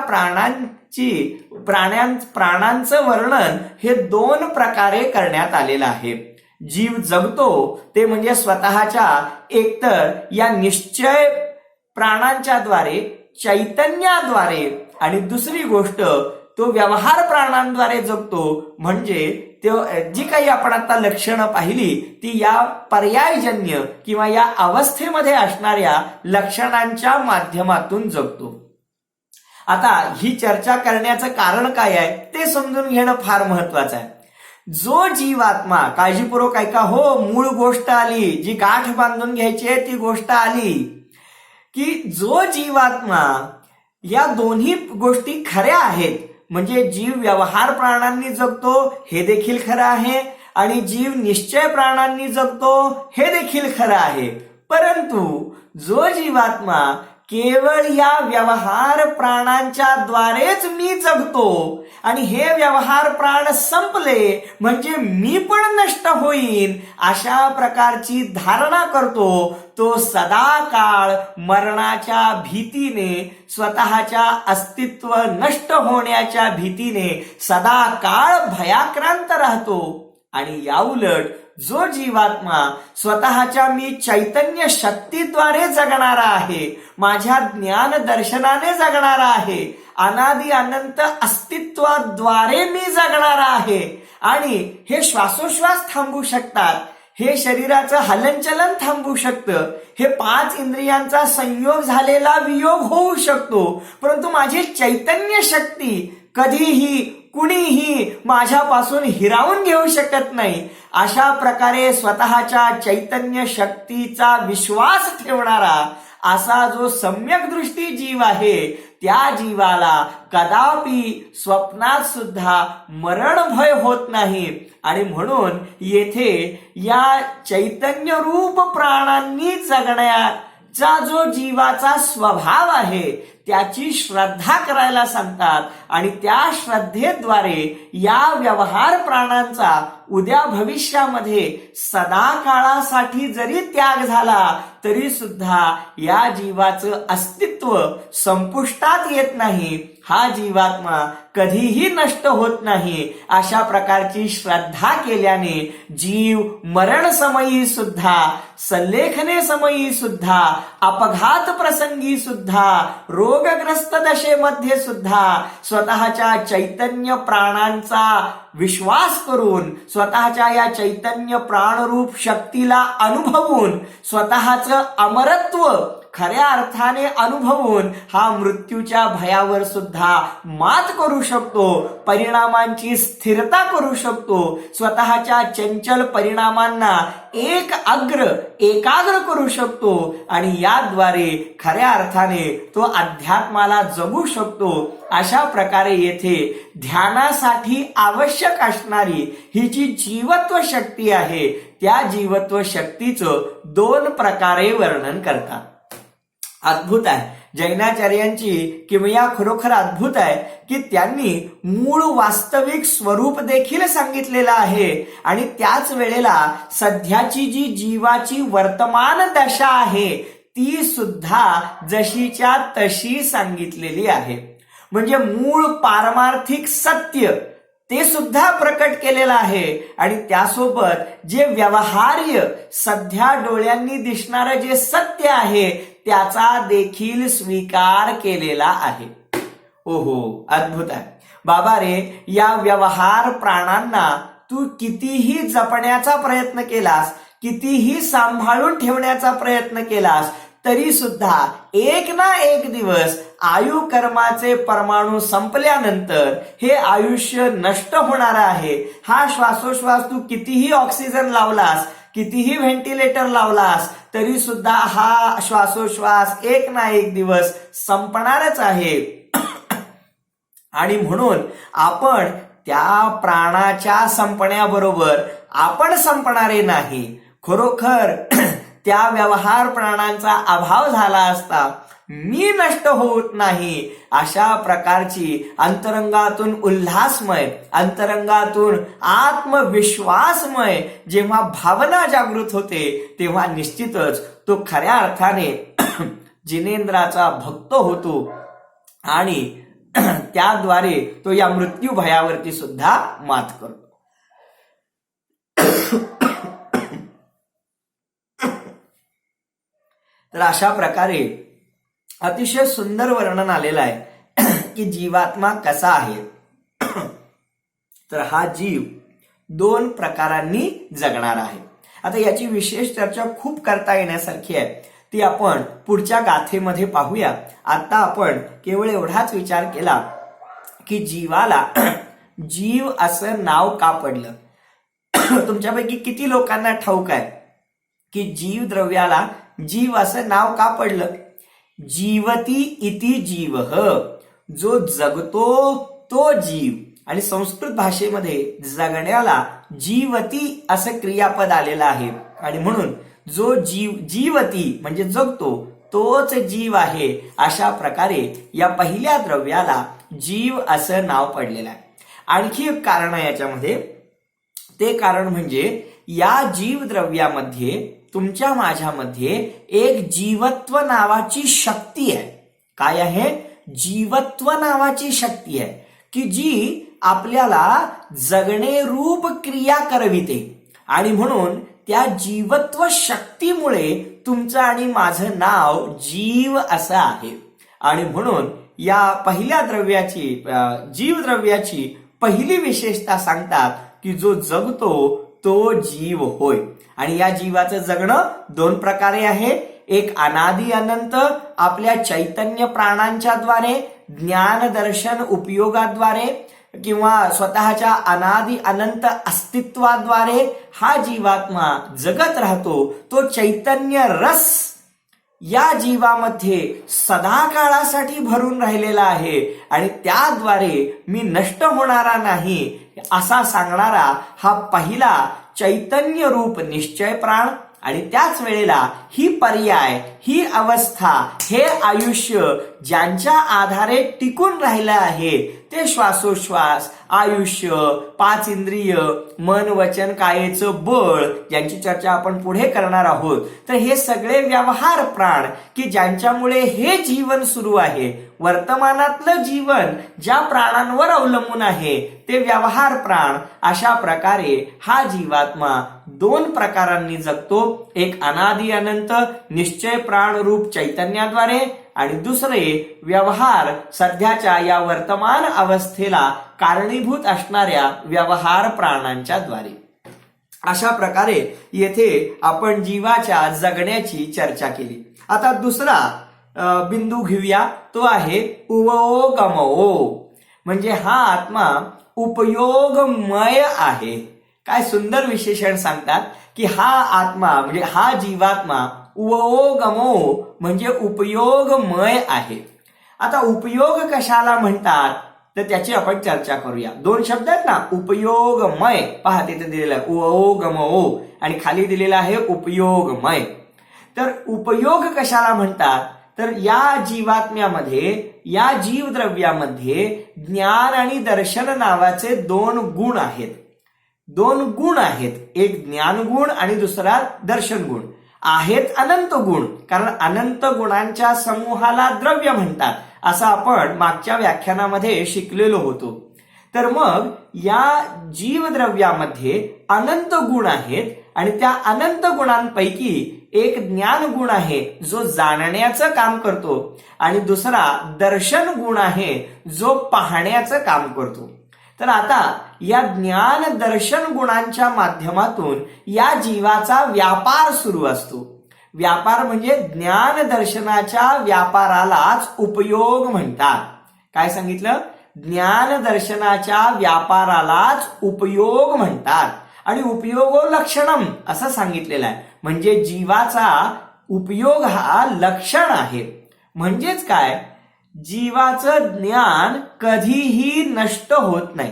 Speaker 1: प्राणांचं वर्णन हे दोन प्रकारे करण्यात आलेलं आहे. जीव जगतो ते म्हणजे स्वतःच्या एकतर या निश्चय प्राणांच्या द्वारे, चैतन्याद्वारे, आणि दुसरी गोष्ट तो व्यवहार प्राणांद्वारे जगतो, म्हणजे जी काही आपण आता लक्षणं पाहिली ती या पर्यायजन्य किंवा या अवस्थेमध्ये असणाऱ्या लक्षणांच्या माध्यमातून जगतो. आता ही चर्चा करण्याचं कारण काय आहे ते समजून घेणं फार महत्वाचं आहे. जो जीवात्मा, काळजीपूर्वक ऐका हो, मूळ गोष्ट आली, जी गाठ बांधून घ्यायची आहे ती गोष्ट आली, की जो जीवात्मा या दोन्ही गोष्टी खऱ्या आहेत, म्हणजे जीव व्यवहार प्राणांनी जगतो हे देखील खरं आहे आणि जीव निश्चय प्राणांनी जगतो हे देखील खरं आहे. परंतु जो जीवात्मा केवळ या व्यवहार प्राणांच्या द्वारेच मी जगतो आणि हे व्यवहार प्राण संपले म्हणजे मी पण नष्ट होईन, अशा प्रकारची धारणा करतो, तो सदा काळ मरणाच्या भीतीने, स्वतःच्या अस्तित्व नष्ट होण्याच्या भीतीने सदा काळ भयाक्रांत राहतो. आणि याउलट जो जीवात्मा स्वतःच्या मी चैतन्य शक्तीद्वारे जगणारा आहे, माझ्या ज्ञान दर्शनाने जगणारा आहे, अनादि अनंत अस्तित्वाद्वारे मी जगणारा आहे, आणि हे श्वासोश्वास थांबू शकतात, हे शरीराचं हलनचलन थांबू शकतं, हे 5 इंद्रियांचा संयोग झालेला वियोग होऊ शकतो, परंतु माझी चैतन्य शक्ती कधीही कुणीही माझ्यापासून हिरावून घेऊ शकत नाही. अशा प्रकारे स्वतःच्या चैतन्य शक्तीचा विश्वास ठेवणारा असा जो सम्यक दृष्टी जीव आहे, त्या जीवाला कदापि स्वप्नात सुद्धा मरण भय होत नाही. आणि म्हणून येथे या चैतन्य रूप प्राणांनी जगण्याचा जो जीवाचा स्वभाव आहे त्याची श्रद्धा करायला सांगतात. आणि त्या श्रद्धेद्वारे या व्यवहार प्राणांचा उद्या भविष्यामध्ये सदा काळासाठी जरी त्याग झाला तरी सुद्धा या जीवाचं अस्तित्व संपुष्टात येत नाही, हा जीवात्मा कधीही नष्ट होत नाही. अशा प्रकारची श्रद्धा केल्याने जीव मरण समयी सुद्धा, संलेखने समयी सुद्धा, अपघात प्रसंगी सुद्धा, रोगग्रस्त दशेमध्ये सुद्धा स्वतःच्या चैतन्य प्राणांचा विश्वास करून, स्वतःच्या या चैतन्य प्राणरूप शक्तीला अनुभवून स्वतःचं अमरत्व खऱ्या अर्थाने अनुभवून हा मृत्यूच्या भयावर सुद्धा मात करू शकतो, परिणामांची स्थिरता करू शकतो, स्वतःच्या चंचल परिणामांना एकाग्र करू शकतो आणि याद्वारे खऱ्या अर्थाने तो अध्यात्माला जगू शकतो. अशा प्रकारे येथे ध्यानासाठी आवश्यक असणारी ही जी जीवत्व शक्ती आहे त्या जीवत्व शक्तीचं 2 प्रकारे वर्णन करतात. अद्भुत आहे. जैनाचार्यांची किमया खरोखर अद्भुत आहे की त्यांनी मूळ वास्तविक स्वरूप देखील सांगितलेलं आहे आणि त्याच वेळेला सध्याची जी जीवाची वर्तमान दशा आहे ती सुद्धा जशीच्या तशी सांगितलेली आहे. म्हणजे मूळ पारमार्थिक सत्य ते सुद्धा प्रकट केलेलं आहे आणि त्यासोबत जे व्यवहार्य सध्या डोळ्यांनी दिसणारं जे सत्य आहे त्याचा देखील स्वीकार केलेला आहे. ओहो, अद्भुत आहे. बाबा रे, या व्यवहार प्राणांना तू कितीही जपण्याचा प्रयत्न केलास, कितीही सांभाळून ठेवण्याचा प्रयत्न केलास तरी सुद्धा एक ना एक दिवस आयु कर्माचे परमाणू संपल्यानंतर हे आयुष्य नष्ट होणार आहे. हा श्वासोश्वास तू कितीही ऑक्सिजन लावलास, कितीही व्हेंटिलेटर लावलास तरी सुद्धा हा श्वासोश्वास एक ना एक दिवस संपणारच आहे. आणि म्हणून आपण त्या प्राणाच्या संपण्याबरोबर आपण संपणारे नाही. खरोखर त्या व्यवहार प्राणांचा अभाव झाला असता मी नष्ट होत नाही अशा प्रकारची अंतरंगातून उल्हासमय, अंतरंगातून आत्मविश्वासमय जेव्हा भावना जागृत होते तेव्हा निश्चितच तो खऱ्या अर्थाने जिनेंद्राचा भक्त होतो आणि त्याद्वारे तो या मृत्यू भयावरती सुद्धा मात करतो. तर अशा प्रकारे अतिशय सुंदर वर्णन आलेलं आहे की जीवात्मा कसा आहे. तर हा जीव 2 प्रकारांनी जगणार आहे. आता याची विशेष चर्चा खूप करता येण्यासारखी आहे, ती आपण पुढच्या गाथेमध्ये पाहूया. आता आपण केवळ एवढाच विचार केला की जीवाला जीव असं नाव का पडलं. तुमच्यापैकी किती लोकांना ठाऊक आहे की जीव द्रव्याला जीव असं नाव का पडलं. जीवती इति जीवः, जो जगतो तो जीव. आणि संस्कृत भाषेमध्ये जगण्याला जीवती असं क्रियापद आलेलं आहे आणि म्हणून जो जीवती म्हणजे जगतो तोच जीव आहे. अशा प्रकारे या पहिल्या द्रव्याला जीव असं नाव पडलेलं आहे. आणखी एक कारण आहे याच्यामध्ये. ते कारण म्हणजे या जीव द्रव्यामध्ये तुमच्या माझ्यामध्ये एक जीवत्व नावाची शक्ती आहे. काय आहे? जीवत्व नावाची शक्ती आहे की जी आपल्याला जगणे रूप क्रिया करविते आणि म्हणून त्या जीवत्व शक्तीमुळे तुमचं आणि माझं नाव जीव असं आहे. आणि म्हणून या पहिल्या द्रव्याची, जीव द्रव्याची पहिली विशेषता सांगतात की जो जगतो तो जीव होय. आणि या जीवाचं जगणं 2 प्रकारे आहे. एक अनादि अनंत आपल्या चैतन्य प्राणांच्या द्वारे, ज्ञान दर्शन उपयोगाद्वारे किंवा स्वतःच्या अनादि अनंत अस्तित्वाद्वारे हा जीवात्मा जगत राहतो. तो चैतन्य रस या जीवामध्ये सदा काळासाठी भरून राहिलेला आहे आणि त्याद्वारे मी नष्ट होणारा नाही असा सांगणारा हा पहिला चैतन्य रूप निश्चय प्राण. आणि त्याच वेळेला ही पर्याय, ही अवस्था, हे आयुष्य ज्यांच्या आधारे टिकून राहिलं आहे ते श्वासोश्वास, आयुष्य, 5 इंद्रिय, मन वचन कायेचं बळ, ज्यांची चर्चा आपण पुढे करणार आहोत. तर हे सगळे व्यवहार प्राण की ज्यांच्यामुळे हे जीवन सुरू आहे. वर्तमानातलं जीवन ज्या प्राणांवर अवलंबून आहे ते व्यवहार प्राण. अशा प्रकारे हा जीवात्मा 2 प्रकारांनी जगतो. एक अनादि अनंत निश्चय प्राण रूप चैतन्याद्वारे आणि दुसरे व्यवहार सध्याच्या या वर्तमान अवस्थेला कारणीभूत असणाऱ्या व्यवहार प्राणांच्या द्वारे. अशा प्रकारे येथे आपण जीवाच्या जगण्याची चर्चा केली. आता दुसरा बिंदू घेऊया, तो आहे उवोगमो. म्हणजे हा आत्मा उपयोगमय आहे. काय सुंदर विशेषण सांगतात की हा आत्मा म्हणजे हा जीवात्मा उवोगमो म्हणजे उपयोगमय आहे. आता उपयोग कशाला म्हणतात तर त्याची आपण चर्चा करूया. दोन शब्द आहेत ना, उपयोगमय, पहा तिथे दिलेला आहे उवोगमो आणि खाली दिलेला आहे उपयोगमय. तर उपयोग कशाला म्हणतात तर या जीवात्म्यामध्ये, या जीवद्रव्यामध्ये ज्ञान आणि दर्शन नावाचे दोन गुण आहेत. दोन गुण आहेत, एक ज्ञान गुण आणि दुसरा दर्शन गुण आहेत. अनंत गुण, कारण अनंत गुणांच्या समूहाला द्रव्य म्हणतात असं आपण मागच्या व्याख्यानामध्ये शिकलेलो होतो. तर मग या जीवद्रव्यामध्ये अनंत गुण आहेत आणि त्या अनंत गुणांपैकी एक ज्ञान गुण आहे जो जाणण्याचं काम करतो आणि दुसरा दर्शन गुण आहे जो पाहण्याचं काम करतो. तर आता या ज्ञान दर्शन गुणांच्या माध्यमातून या जीवाचा व्यापार सुरू असतो. व्यापार म्हणजे ज्ञान दर्शनाच्या व्यापारालाच उपयोग म्हणतात. काय सांगितलं? ज्ञान दर्शनाच्या व्यापारालाच उपयोग म्हणतात आणि उपयोगो लक्षणम असं सांगितलेलं आहे. म्हणजे जीवाचा उपयोग हा लक्षण आहे. म्हणजेच काय, जीवाचं ज्ञान कधीही नष्ट होत नाही,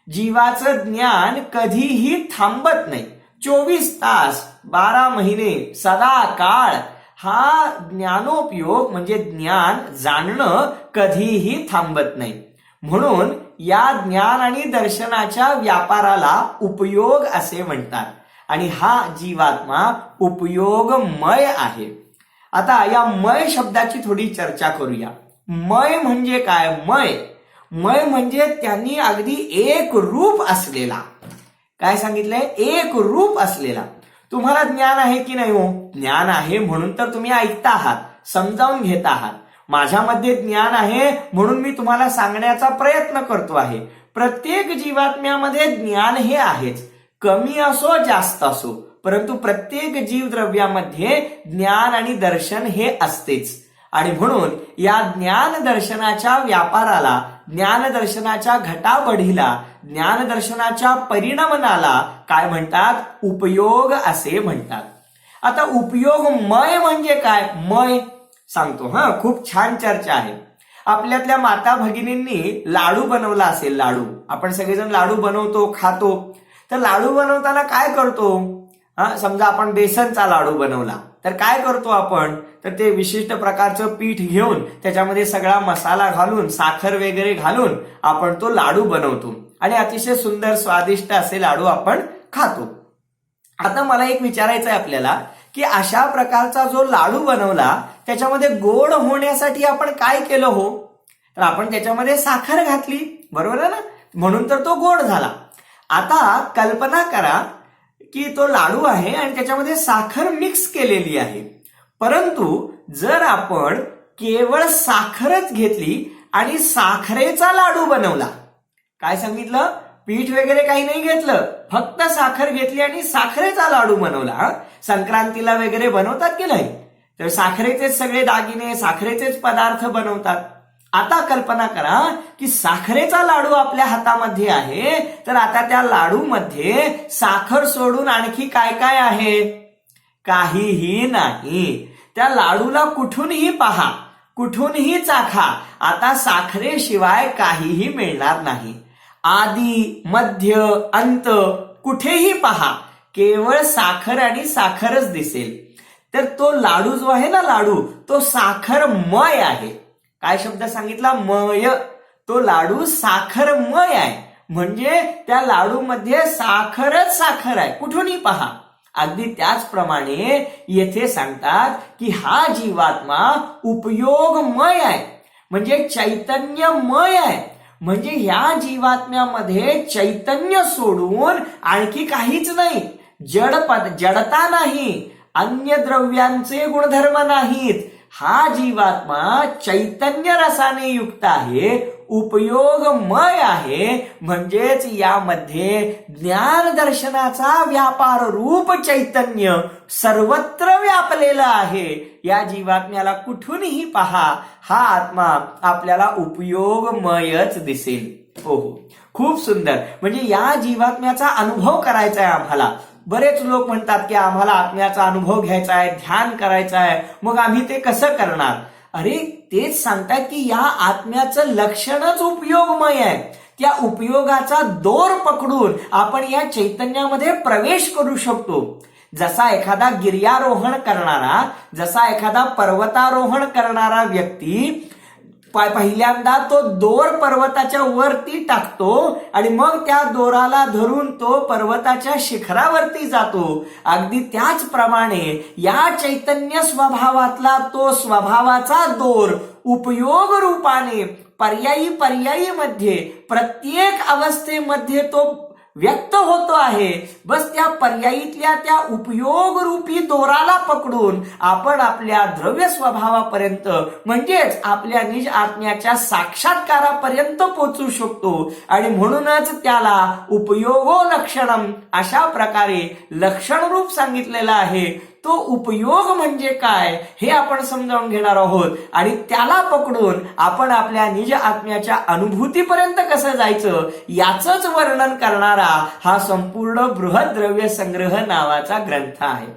Speaker 1: जीवाचं ज्ञान कधीही थांबत नाही. 24 तास 12 महिने सदा काळ हा ज्ञानोपयोग म्हणजे ज्ञान जाणणं कधीही थांबत नाही. म्हणून या ज्ञान आणि दर्शनाच्या व्यापाराला उपयोग असे म्हणतात आणि हा जीवात्मा उपयोगमय आहे. आता या मय शब्दाची थोडी चर्चा करूया. मय म्हणजे काय? मय म्हणजे त्यांनी अगदी एक रूप असलेला. काय सांगितलंय? एक रूप असलेला. तुम्हाला ज्ञान आहे की नाही हो? ज्ञान आहे म्हणून तर तुम्ही ऐकता आहात, समजावून घेत आहात. माझ्यामध्ये ज्ञान आहे म्हणून मी तुम्हाला सांगण्याचा प्रयत्न करतो आहे. प्रत्येक जीवात्म्यामध्ये ज्ञान हे आहेच, कमी असो जास्त असो, परंतु प्रत्येक जीवद्रव्यामध्ये ज्ञान आणि दर्शन हे असतेच. आणि म्हणून या ज्ञान दर्शनाच्या व्यापाराला, ज्ञान दर्शनाच्या घटाबढीला, ज्ञान दर्शनाच्या परिणमनाला काय म्हणतात? उपयोग असे म्हणतात. आता उपयोगमय म्हणजे काय? मय सांगतो. खूप छान चर्चा आहे. आपल्यातल्या माता भगिनींनी लाडू बनवला असेल. लाडू आपण सगळेजण लाडू बनवतो, खातो. तर लाडू बनवताना काय करतो? समजा आपण बेसनचा लाडू बनवला तर काय करतो आपण? तर ते विशिष्ट प्रकारचं पीठ घेऊन त्याच्यामध्ये सगळा मसाला घालून, साखर वगैरे घालून आपण तो लाडू बनवतो आणि अतिशय सुंदर स्वादिष्ट असे लाडू आपण खातो. आता मला एक विचारायचं आहे आपल्याला की अशा प्रकारचा जो लाडू बनवला त्याच्यामध्ये गोड होण्यासाठी आपण काय केलं हो? तर आपण त्याच्यामध्ये साखर घातली, बरोबर आहे ना? म्हणून तर तो गोड झाला. आता कल्पना करा की तो लाडू आहे आणि त्याच्यामध्ये साखर मिक्स केलेली आहे. परंतु जर आपण केवळ साखरच घेतली आणि साखरेचा लाडू बनवला, काय सांगितलं? पीठ वगैरे काही नाही घेतलं, फक्त साखर घेतली आणि साखरेचा लाडू बनवला. संक्रांतीला वगैरे बनवतात की नाही? तर साखरेचेच सगळे दागिने, साखरेचेच पदार्थ बनवतात. आता कल्पना करा की साखरेचा लाडू आपल्या हातामध्ये आहे, तर आता त्या लाडूमध्ये साखर सोडून आणखी काय काय आहे? काहीही नाही. त्या लाडूला कुठूनही पहा, कुठूनही चाखा, आता साखरेशिवाय काहीही मिळणार नाही. आदी, मध्य, अंत कुठेही पहा, केवळ साखर आणि साखरच दिसेल. तर तो लाडू जो आहे ना, लाडू तो साखरमय आहे. काय शब्द सांगितला? मय. तो लाडू साखरमय आहे. म्हणजे त्या लाडूमध्ये साखरच साखर आहे, कुठूनही पहा. अगदी त्याचप्रमाणे येथे सांगतात की हा जीवात्मा उपयोगमय आहे, म्हणजे चैतन्यमय आहे. म्हणजे ह्या जीवात्म्यामध्ये चैतन्य सोडून आणखी काहीच नाही. जडता नाही, अन्य द्रव्यांचे गुणधर्म नाहीत. हा जीवात्मा चैतन्य रसाने युक्त आहे, उपयोगमय आहे, म्हणजेच यामध्ये ज्ञान दर्शनाचा व्यापार रूप चैतन्य सर्वत्र व्यापलेलं आहे. या जीवात्म्याला कुठूनही पहा, हा आत्मा आपल्याला उपयोगमयच दिसेल. हो, खूप सुंदर. म्हणजे या जीवात्म्याचा अनुभव करायचा आहे आम्हाला. बरेच लोक म्हणतात की आम्हाला आत्म्याचा अनुभव घ्यायचा आहे, ध्यान करायचं आहे, मग आम्ही ते कसं करणार? अरे तेच सांगतात की या आत्म्याचं लक्षणच उपयोगमय आहे. त्या उपयोगाचा दोर पकडून आपण या चैतन्यामध्ये प्रवेश करू शकतो. जसा एखादा गिर्यारोहण करणारा, जसा एखादा पर्वतारोहण करणारा व्यक्ती पहिल्यांदा तो दोर पर्वताच्या वरती टाकतो आणि मग त्या दोराला धरून तो पर्वताच्या शिखरावरती जातो. अगदी त्याचप्रमाणे या चैतन्य स्वभावातला तो स्वभावाचा दोर उपयोग रूपाने पर्यायी मध्ये प्रत्येक अवस्थेमध्ये तो व्यक्त होतो आहे. बस त्या पर्यायीतल्या त्या उपयोग रूपी दोराला पकडून आपण आपल्या द्रव्य स्वभावापर्यंत म्हणजेच आपल्या निज आत्म्याच्या साक्षात्कारापर्यंत पोहोचू शकतो. आणि म्हणूनच त्याला उपयोगो लक्षणम अशा प्रकारे लक्षण रूप सांगितलेलं आहे. तो उपयोग म्हणजे काय हे आपण समजावून घेणार आहोत आणि त्याला पकडून आपण आपल्या निज आत्म्याच्या अनुभूतीपर्यंत कसं जायचं याचंच वर्णन करणारा हा संपूर्ण बृहद्रव्य संग्रह नावाचा ग्रंथ आहे.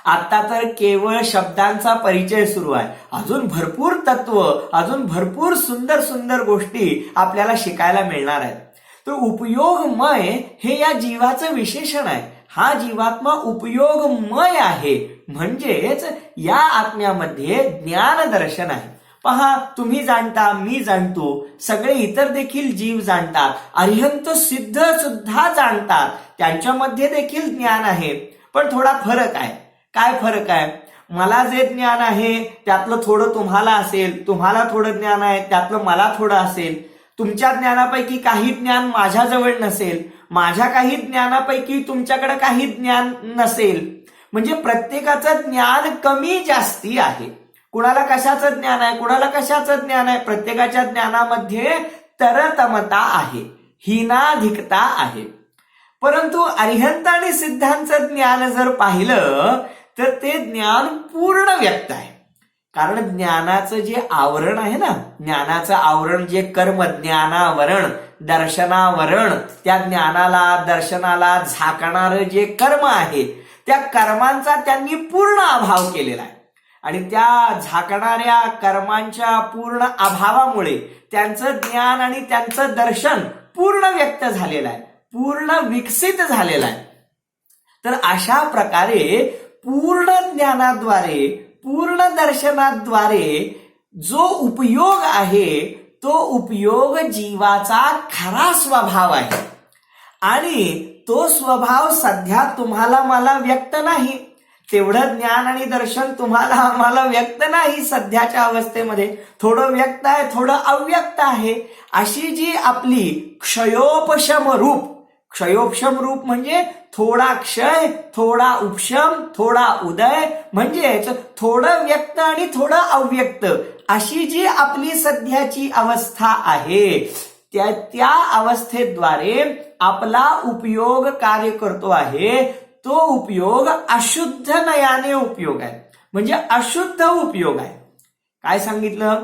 Speaker 1: आता तर केवळ शब्दांचा परिचय सुरू आहे. अजून भरपूर तत्व, अजून भरपूर सुंदर सुंदर गोष्टी आपल्याला शिकायला मिळणार आहेत. तो उपयोगमय हे या जीवाचं विशेषण आहे. हा जीवात्मा उपयोगमय आहे, म्हणजेच या आत्म्यामध्ये ज्ञान दर्शन आहे. पहा, तुम्ही जाणता, मी जाणतो, सगळे इतर देखील जीव जाणतात, अरिहंत सिद्ध सुद्धा जाणतात, त्यांच्यामध्ये देखील ज्ञान आहे. पण थोडा फरक आहे. काय फरक आहे? मला जे ज्ञान आहे त्यातलं थोडं तुम्हाला असेल, तुम्हाला थोडं ज्ञान आहे त्यातलं मला थोडं असेल, तुमच्या ज्ञानापैकी काही ज्ञान माझ्याजवळ नसेल, माझ्या काही ज्ञानापैकी तुमच्याकडे काही ज्ञान नसेल. म्हणजे प्रत्येकाचं ज्ञान कमी जास्ती आहे. कुणाला कशाचं ज्ञान आहे, कुणाला कशाचं ज्ञान आहे, प्रत्येकाच्या ज्ञानामध्ये तरतमता आहे, हीनाधिकता आहे. परंतु अरिहंत आणि सिद्धांचं ज्ञान जर पाहिलं तर ते ज्ञान पूर्ण व्यक्त आहे. कारण ज्ञानाचं जे आवरण आहे ना, ज्ञानाचं आवरण जे कर्म, ज्ञानावरण, दर्शनावरण, त्या ज्ञानाला दर्शनाला झाकणारं जे कर्म आहे त्या कर्मांचा त्यांनी पूर्ण अभाव केलेला आहे. आणि त्या झाकणाऱ्या कर्मांच्या पूर्ण अभावामुळे त्यांचं ज्ञान आणि त्यांचं दर्शन पूर्ण व्यक्त झालेलं आहे, पूर्ण विकसित झालेलं आहे. तर अशा प्रकारे पूर्ण ज्ञानाद्वारे, पूर्ण दर्शनाद्वारे जो उपयोग आहे तो उपयोग जीवाचा खरा स्वभाव आहे. आणि तो स्वभाव सध्या तुम्हाला मला व्यक्त नाही. तेवढं ज्ञान आणि दर्शन तुम्हाला आम्हाला व्यक्त नाही सध्याच्या अवस्थेमध्ये. थोडं व्यक्त आहे, थोडं अव्यक्त आहे. अशी जी आपली क्षयोपशम रूप, क्षयोपशम रूप म्हणजे थोडा क्षय, थोडा उपशम, थोडा उदय, म्हणजेच थोडं व्यक्त आणि थोडं अव्यक्त, अशी जी आपली सध्याची अवस्था आहे त्या अवस्थेद्वारे आपला उपयोग कार्य करतो आहे. तो उपयोग अशुद्ध नयाने उपयोग आहे, म्हणजे अशुद्ध उपयोग आहे. काय सांगितलं?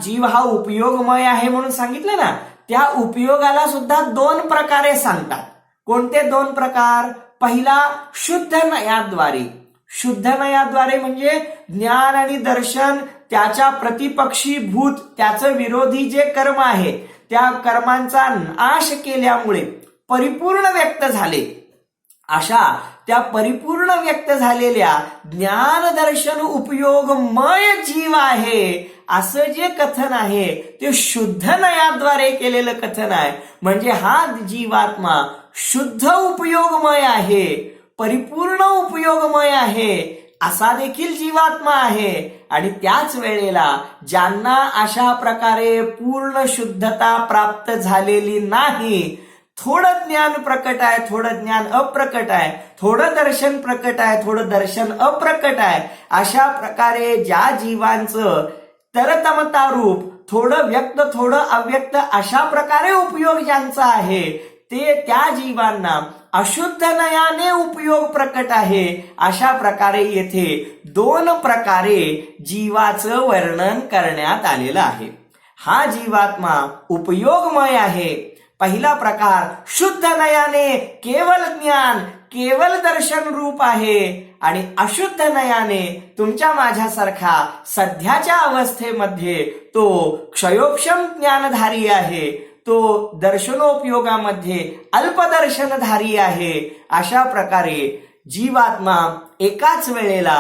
Speaker 1: जीव हा उपयोगमय आहे म्हणून सांगितलं ना. त्या उपयोगाला सुद्धा दोन प्रकारे सांगतात. कोणते दोन प्रकार? पहिला शुद्ध नयाद्वारे. शुद्ध नयाद्वारे म्हणजे ज्ञान आणि दर्शन त्याच्या प्रतिपक्षीभूत, त्याचं विरोधी जे कर्म आहे त्या कर्मांचा नाश केल्यामुळे परिपूर्ण व्यक्त झाले. अशा त्या परिपूर्ण व्यक्त झालेल्या ज्ञान दर्शन उपयोगमय जीव आहे असं जे कथन आहे ते शुद्ध नयाद्वारे केलेलं कथन आहे. म्हणजे हा जीवात्मा शुद्ध उपयोगमय आहे, परिपूर्ण उपयोगमय आहे असा देखील जीवात्मा आहे. आणि त्याच वेळेला ज्यांना अशा प्रकारे पूर्ण शुद्धता प्राप्त झालेली नाही, थोडं ज्ञान प्रकट आहे, थोडं ज्ञान अप्रकट आहे, थोडं दर्शन प्रकट आहे, थोडं दर्शन अप्रकट आहे, अशा प्रकारे ज्या जीवांचं तरतमता रूप थोडं व्यक्त थोडं अव्यक्त अशा प्रकारे उपयोग ज्यांचा आहे ते त्या जीवांना अशुद्ध नयाने उपयोग प्रकट आहे. अशा प्रकारे येथे 2 प्रकारे जीवाचं वर्णन करण्यात आलेलं आहे. हा जीवात्मा उपयोगमय आहे. पहिला प्रकार शुद्ध नयाने केवल ज्ञान केवल दर्शन रूप आहे आणि अशुद्ध नयाने तुमच्या माझ्यासारखा सध्याच्या अवस्थेमध्ये तो क्षयोक्षम ज्ञानधारी आहे. तो दर्शनोपयोगामध्ये अल्पदर्शनधारी आहे. अशा प्रकारे जीवात्मा एकाच वेळेला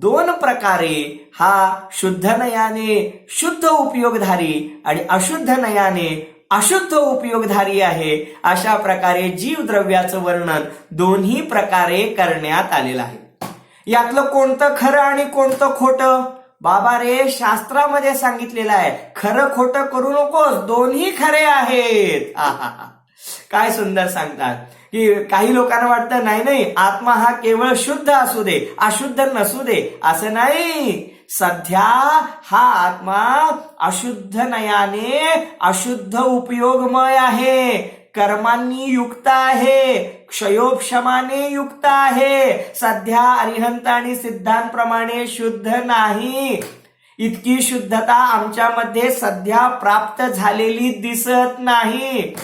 Speaker 1: 2 प्रकारे हा शुद्ध नयाने शुद्ध उपयोगधारी आणि अशुद्ध नयाने अशुद्ध उपयोगधारी आहे. अशा प्रकारे जीव द्रव्याचं वर्णन दोन्ही प्रकारे करण्यात आलेलं आहे. यातलं कोणतं खरं आणि कोणतं खोटं? बाबा रे, शास्त्रामध्ये सांगितलेलं आहे खरं खोटं करू नकोस, दोन्ही खरे आहेत. काय सुंदर सांगतात की काही लोकांना वाटतं नाही आत्मा हा केवळ शुद्ध असू दे अशुद्ध नसू दे. असं नाही. सध्या हा आत्मा अशुद्ध नयाने अशुद्ध उपयोगमय आहे. कर्मांनी युक्त आहे. क्षयोक्षमाने युक्त आहे. सध्या अरिहंत आणि सिद्धांप्रमाणे शुद्ध नाही. इतकी शुद्धता आमच्यामध्ये सध्या प्राप्त झालेली दिसत नाही.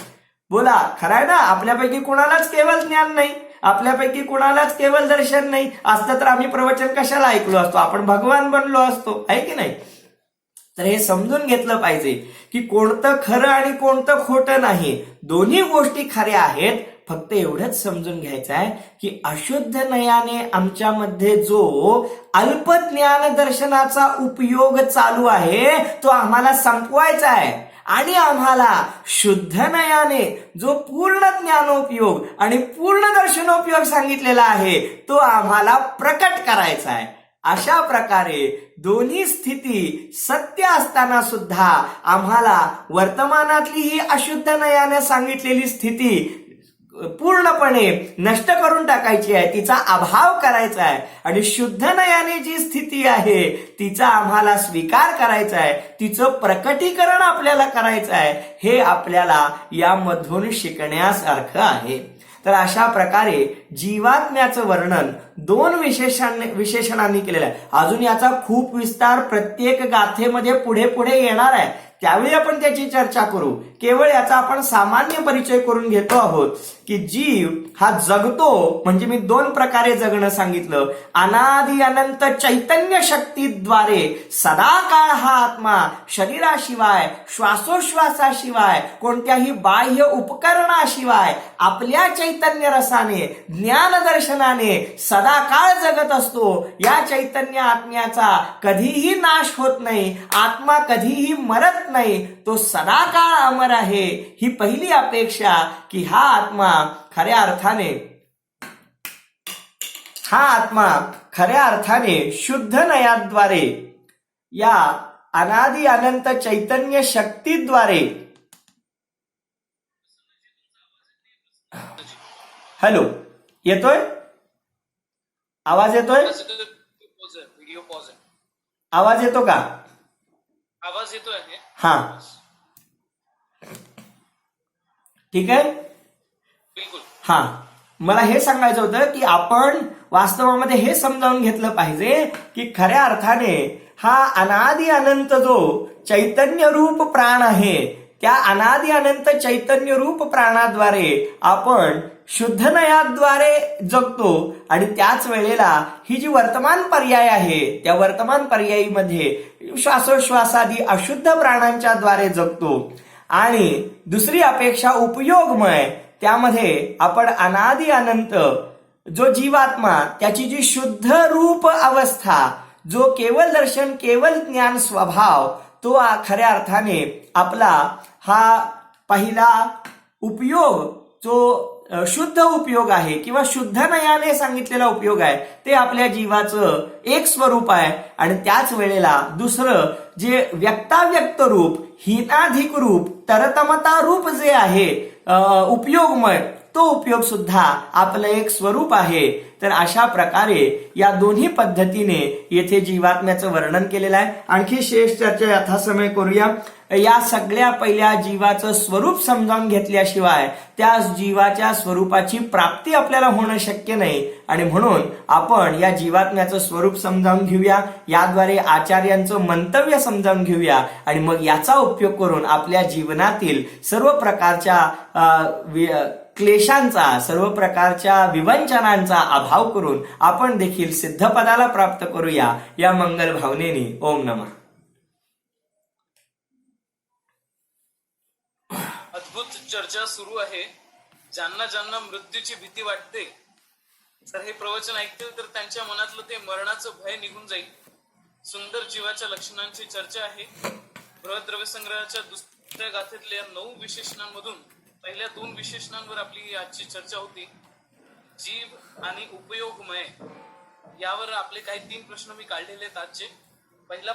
Speaker 1: बोला, खरं आहे ना? आपल्यापैकी कुणालाच केवळ ज्ञान नाही, आपल्यापैकी कुणालाच केवळ दर्शन नाही. असतं तर आम्ही प्रवचन कशाला ऐकलो असतो? आपण भगवान बनलो असतो, आहे की नाही? तर हे समजून घेतलं पाहिजे की कोणतं खरं आणि कोणतं खोटं नाही. दोन्ही गोष्टी खऱ्या आहेत. फक्त एवढंच समजून घ्यायचं आहे की अशुद्ध नयाने आमच्यामध्ये जो अल्पज्ञान दर्शनाचा उपयोग चालू आहे तो आम्हाला संपवायचा आहे आणि आम्हाला शुद्ध नयाने जो पूर्ण ज्ञानोपयोग आणि पूर्ण दर्शनोपयोग सांगितलेला आहे तो आम्हाला प्रकट करायचा आहे. अशा प्रकारे दोन्ही स्थिती सत्य असताना सुद्धा आम्हाला वर्तमानातली ही अशुद्ध नयाने सांगितलेली स्थिती पूर्णपणे नष्ट करून टाकायची आहे, तिचा अभाव करायचा आहे आणि शुद्ध नयाने जी स्थिती आहे तिचा आम्हाला स्वीकार करायचा आहे, तिचं प्रकटीकरण आपल्याला करायचं आहे. हे आपल्याला यामधून शिकण्यासारखं आहे. तर अशा प्रकारे जीवात्म्याचं वर्णन 2 विशेषणांनी केलेलं आहे. अजून याचा खूप विस्तार प्रत्येक गाथेमध्ये पुढे पुढे येणार आहे, त्यावेळी आपण त्याची चर्चा करू. केवळ याचा आपण सामान्य परिचय करून घेतो आहोत की जीव हा जगतो म्हणजे मी 2 प्रकारे जगणं सांगितलं. अनादि अनंत चैतन्य शक्तीद्वारे सदा काळ हा आत्मा शरीराशिवाय श्वासोश्वासाशिवाय कोणत्याही बाह्य उपकरणाशिवाय आपल्या चैतन्य रसाने ज्ञानदर्शनाने सदा काळ जगत असतो. या चैतन्य आत्म्याचा कधीही नाश होत नाही. आत्मा कधीही मरत नाही. तो सदा काळ अमर आहे. ही पहिली अपेक्षा की हा आत्मा खऱ्या अर्थाने शुद्ध नयाद्वारे या अनादि अनंत चैतन्य शक्तीद्वारे. हॅलो, येतोय आवाज? येतोय आवाज? येतो का
Speaker 2: आवाज? येतोय.
Speaker 1: हा, ठीक आहे.
Speaker 2: बिलकुल.
Speaker 1: हा, मला हे सांगायचं होतं की आपण वास्तवामध्ये हे समजावून घेतलं पाहिजे की खऱ्या अर्थाने हा अनादि अनंत जो चैतन्य रूप प्राण आहे त्या अनादि अनंत चैतन्य रूप प्राणाद्वारे आपण शुद्ध नयाद्वारे जगतो आणि त्याच वेळेला ही जी वर्तमान पर्याय आहे त्या वर्तमान पर्यायीमध्ये श्वासोश्वासादी अशुद्ध प्राणांच्या द्वारे जगतो. आणि दुसरी अपेक्षा उपयोगमय, त्यामध्ये आपण अनादि अनंत जो जीवात्मा त्याची जी शुद्ध रूप अवस्था, जो केवळ दर्शन केवळ ज्ञान स्वभाव, तो खऱ्या अर्थाने आपला हा पहिला उपयोग जो शुद्ध उपयोग आहे किंवा शुद्ध नयाने सांगितलेला उपयोग आहे ते आपल्या जीवाचं एक स्वरूप आहे. आणि त्याच वेळेला दुसरं जे व्यक्ताव्यक्त रूप, हीनाधिक रूप, तरतमता रूप जे आहे उपयोगमय, तो उपयोग सुद्धा आपलं एक स्वरूप आहे. तर अशा प्रकारे या दोन्ही पद्धतीने येथे जीवात्म्याचं वर्णन केलेलं आहे. आणखी शेष चर्चा यथासमय करूया. या सगळ्या पहिल्या जीवाचं स्वरूप समजावून घेतल्याशिवाय त्या जीवाच्या स्वरूपाची प्राप्ती आपल्याला होणं शक्य नाही. आणि म्हणून आपण या जीवात्म्याचं स्वरूप समजावून घेऊया, याद्वारे आचार्यांचं मंतव्य समजावून घेऊया आणि मग याचा उपयोग करून आपल्या जीवनातील सर्व प्रकारच्या क्लेशांचा, सर्व प्रकारच्या विवंचनांचा अभाव करून आपण देखील सिद्धपदाला प्राप्त करूया. या मंगल भावनेने ओम नमः.
Speaker 2: अद्भुत चर्चा सुरू आहे. ज्यांना ज्यांना मृत्यूची भीती वाटते तर हे प्रवचन ऐकतील तर त्यांच्या मनातलं ते मरणाचं भय निघून जाईल. सुंदर जीवाच्या लक्षणांची चर्चा आहे. बृहद्रव्य संग्रहाच्या दुसऱ्या गाथेतल्या 9 विशेषणांमधून पहिल्या 2 विशेषणांवर आपली आजची चर्चा होती. जीव आणि उपयोगमय यावर आपले काही 3 प्रश्न मी काढलेले आहेत आजचे. पहिला